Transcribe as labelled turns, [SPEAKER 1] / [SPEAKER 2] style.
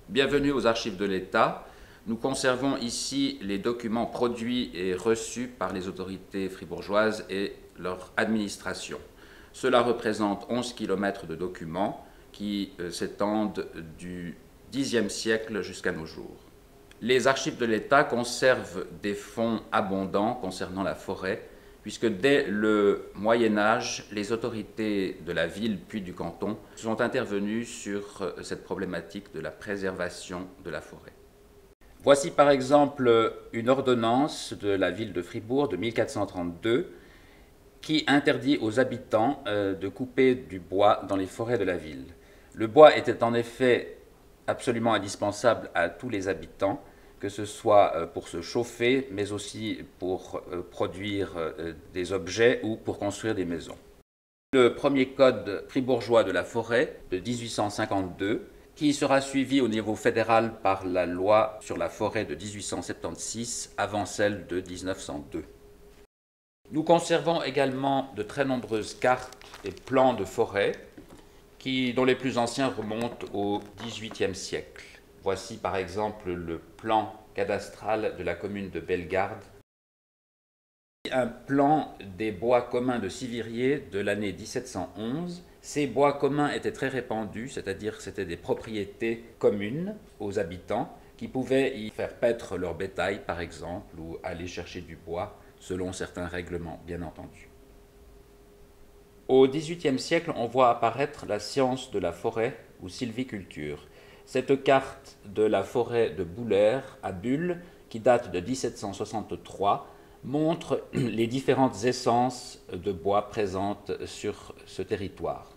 [SPEAKER 1] Bienvenue aux Archives de l'État. Nous conservons ici les documents produits et reçus par les autorités fribourgeoises et leur administration. Cela représente 11 km de documents qui s'étendent du Xe siècle jusqu'à nos jours. Les Archives de l'État conservent des fonds abondants concernant la forêt, puisque dès le Moyen-Âge, les autorités de la ville puis du canton sont intervenues sur cette problématique de la préservation de la forêt. Voici par exemple une ordonnance de la ville de Fribourg de 1432 qui interdit aux habitants de couper du bois dans les forêts de la ville. Le bois était en effet absolument indispensable à tous les habitants, que ce soit pour se chauffer, mais aussi pour produire des objets ou pour construire des maisons. Le premier code fribourgeois de la forêt de 1852, qui sera suivi au niveau fédéral par la loi sur la forêt de 1876 avant celle de 1902. Nous conservons également de très nombreuses cartes et plans de forêt dont les plus anciens remontent au XVIIIe siècle. Voici par exemple le plan cadastral de la commune de Bellegarde, un plan des bois communs de Sivirier de l'année 1711. Ces bois communs étaient très répandus, c'est-à-dire que c'était des propriétés communes aux habitants qui pouvaient y faire paître leur bétail par exemple ou aller chercher du bois selon certains règlements bien entendu. Au XVIIIe siècle, on voit apparaître la science de la forêt ou sylviculture. Cette carte de la forêt de Boulers à Bulle, qui date de 1763, montre les différentes essences de bois présentes sur ce territoire.